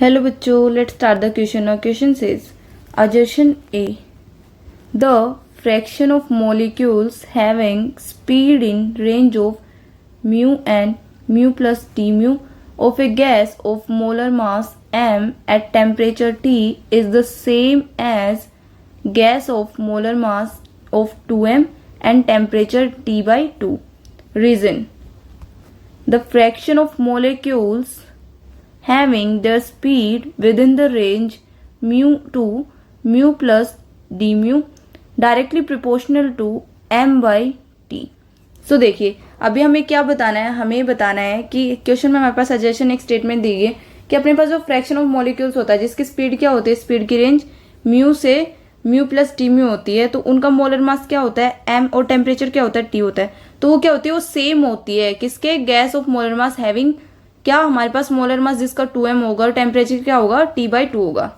Hello बच्चों, let's start the question. और question says assertion A, the fraction of molecules having speed in range of mu and mu plus d mu of a gas of molar mass m at temperature T is the same as gas of molar mass of 2m and temperature T by 2. Reason: the fraction of molecules having their speed within the range mu to mu plus d mu directly proportional to m by t. सो देखिए, अभी हमें क्या बताना है, हमें बताना है कि क्वेश्चन में हमारे पास सजेशन एक स्टेटमेंट दी है कि अपने पास जो फ्रैक्शन ऑफ मॉलिक्यूल्स होता है जिसकी स्पीड क्या होती है, स्पीड की रेंज म्यू से म्यू प्लस टी म्यू होती है, तो उनका मोलर मास क्या होता है एम और टेम्परेचर क्या होता है टी होता है। तो वो क्या होती है, वो सेम होती है किसके, gas off molar mass having क्या हमारे पास मोलर मास जिसका 2m होगा और टेम्परेचर क्या होगा T/2 होगा।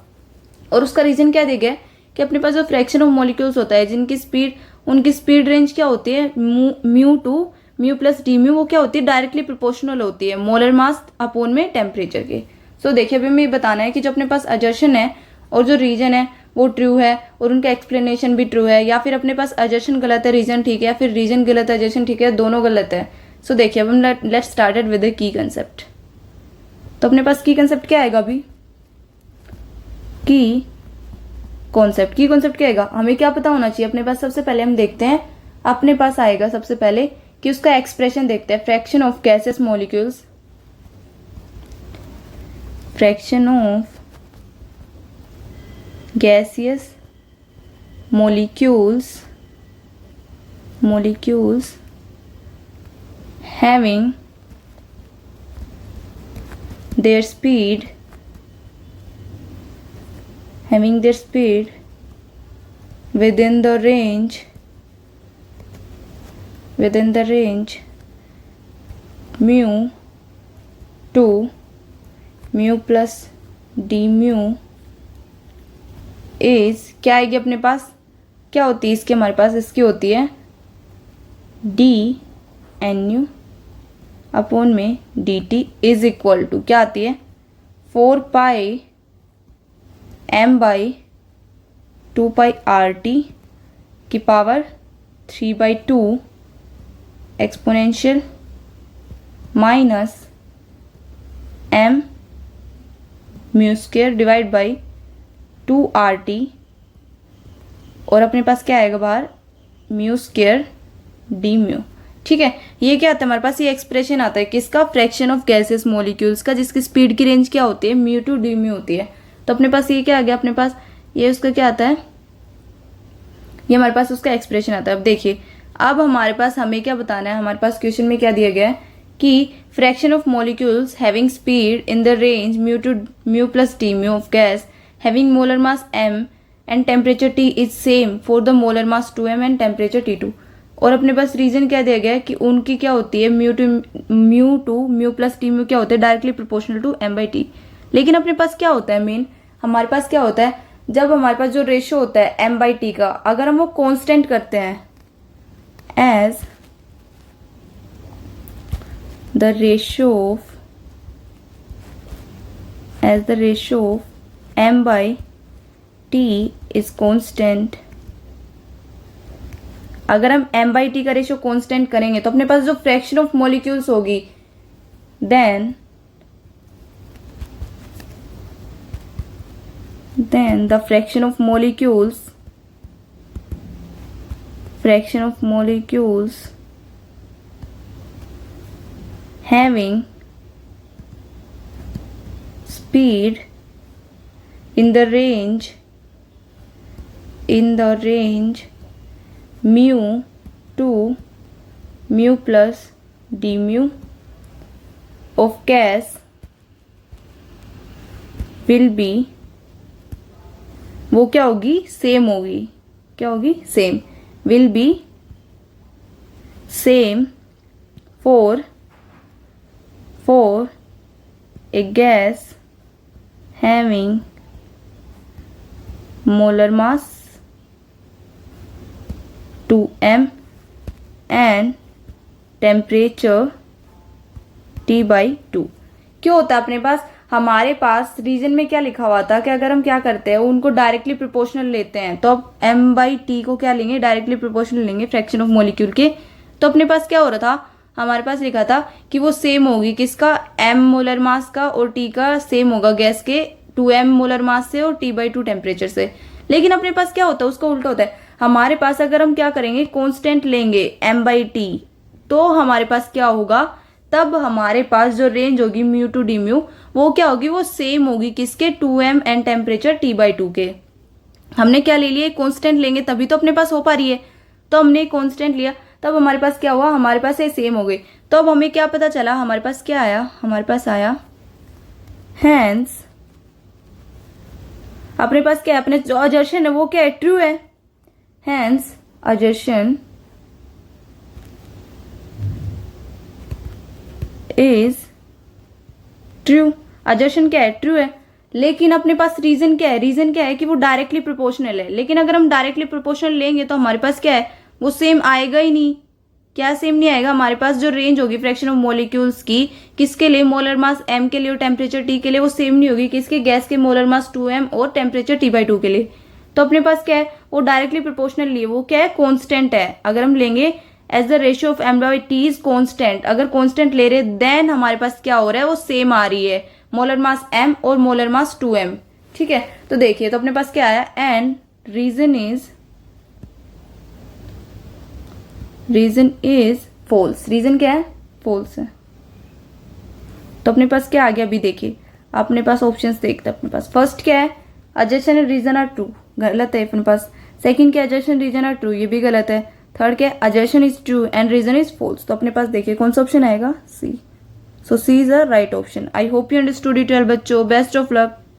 और उसका रीजन क्या देगा कि अपने पास जो फ्रैक्शन ऑफ मॉलिक्यूल्स होता है जिनकी स्पीड, उनकी स्पीड रेंज क्या होती है mu two mu plus D mu, वो क्या होती है डायरेक्टली प्रोपोर्शनल होती है मोलर मास अपोन में टेम्परेचर के। सो देखिए, अभी हमें बताना है कि जो अपने पास अजर्शन है और जो रीजन है वो ट्रू है और उनका एक्सप्लेनेशन भी ट्रू है, या फिर अपने पास अजर्शन गलत है रीजन ठीक है, या फिर रीजन गलत है अजर्शन ठीक है, दोनों गलत है। सो देखिए, अब हम let's started with the key concept. तो अपने पास की कंसेप्ट क्या आएगा, अभी की कॉन्सेप्ट क्या आएगा, हमें क्या पता होना चाहिए अपने पास। सबसे पहले हम देखते हैं, अपने पास आएगा सबसे पहले कि उसका एक्सप्रेशन देखते हैं, fraction of gases molecules, fraction of gaseous molecules having their speed within the range mu to mu plus d mu is क्या आएगी अपने पास, क्या होती है इसकी, हमारे पास इसकी होती है डी एन यू अपॉन में d t is equal to क्या आती है 4 pi m by 2 pi R T की power 3/2 exponential minus m mu square divide by 2RT, और अपने पास क्या आएगा बाहर म्यू स्क्वायर डी म्यू। ठीक है, ये क्या आता है हमारे पास, ये एक्सप्रेशन आता है किसका, फ्रैक्शन ऑफ गैसेस मॉलिक्यूल्स का, जिसकी स्पीड की रेंज क्या होती है म्यू टू डी म्यू होती है। तो अपने पास ये क्या आ गया, अपने पास ये उसका क्या आता है, ये हमारे पास उसका एक्सप्रेशन आता है। अब देखिए, अब हमारे पास हमें क्या बताना है, हमारे पास क्वेश्चन में क्या दिया गया है कि fraction of molecules having speed in the range mu two mu plus T mu of gas having molar mass m and temperature T is same for the molar mass 2m and temperature T2। और अपने पास reason क्या दिया गया है कि उनकी क्या होती है mu two mu plus T mu क्या होता है directly proportional to m by t। लेकिन अपने पास क्या होता है मेन, हमारे पास क्या होता है, जब हमारे पास जो रेशियो होता है m by t का, अगर हम वो कांस्टेंट करते हैं as the ratio of m by t is constant, अगर हम m by t का रेशियो कांस्टेंट करेंगे तो अपने पास जो फ्रैक्शन ऑफ मॉलिक्यूल्स होगी then the fraction of molecules having speed in the range mu to mu plus d mu of gas will be, वो क्या होगी, सेम होगी, क्या होगी same, will be same for a gas having molar mass 2m and temperature T/2। क्यों होता है अपने पास, हमारे पास रीजन में क्या लिखा हुआ था कि अगर हम क्या करते हैं उनको डायरेक्टली प्रोपोर्शनल लेते हैं तो अब m/t को क्या लेंगे, डायरेक्टली प्रोपोर्शनल लेंगे फ्रैक्शन ऑफ मॉलिक्यूल के। तो अपने पास क्या हो रहा था, हमारे पास लिखा था कि वो सेम होगी किसका, m मोलर मास का, और t का सेम होगा गैस के 2m मोलर मास से और T/2 टेम्परेचर से। लेकिन अपने पास क्या होता है, उसका उल्टा होता है। हमारे पास अगर हम क्या करेंगे, कांस्टेंट लेंगे m/t, तो हमारे पास क्या होगा, तब हमारे पास जो रेंज होगी म्यू टू डी म्यू वो क्या होगी, वो सेम होगी किसके, 2m एंड टेम्परेचर T/2 के। हमने क्या ले लिया, कांस्टेंट लेंगे तभी तो अपने पास हो पा रही है। तो हमने कांस्टेंट लिया, तब हमारे पास क्या हुआ, हमारे पास ये सेम हो गई। तो अब हमें क्या पता चला, हमारे पास क्या आया, हमारे पास आया हैंस अपने पास क्या है, अपने जो अजर्शन है वो क्या है, ट्रू है। Hence assertion is true. Assertion क्या है, ट्रू है। लेकिन अपने पास रीजन क्या है, रीजन क्या है कि वो डायरेक्टली प्रोपोर्शनल है। लेकिन अगर हम डायरेक्टली प्रोपोर्शनल लेंगे तो हमारे पास क्या है, वो सेम आएगा ही नहीं। क्या सेम नहीं आएगा, हमारे पास जो रेंज होगी फ्रैक्शन ऑफ मॉलिक्यूल्स की, किसके लिए, मोलर मास m के लिए और टेम्परेचर T के लिए, वो सेम नहीं होगी किसके, गैस के मोलर मास 2m और टेम्परेचर T/2 के लिए। तो अपने पास क्या है, वो डायरेक्टली प्रोपोर्शनल लिए, वो क्या है, कॉन्स्टेंट है। अगर हम लेंगे as the ratio of m/t is constant, अगर कॉन्स्टेंट ले रहे देन हमारे पास क्या हो रहा है, वो सेम आ रही है, मोलर मास m और मोलर मास 2m। ठीक है, तो देखिए, तो अपने पास क्या आया, and reason is false. Reason क्या है, फॉल्स है। तो अपने पास क्या आ गया, अभी देखिए अपने पास ऑप्शंस देखते हैं। अपने पास फर्स्ट क्या है, assertion and reason are true, गलत है अपने पास। सेकंड क्या, अजर्शन रीजन आर ट्रू, ये भी गलत है। थर्ड क्या, assertion is true and reason is false. तो अपने पास देखिए कौन सा ऑप्शन आएगा, C. So C is a right option. I hope you understood it well बच्चों, बेस्ट ऑफ लक।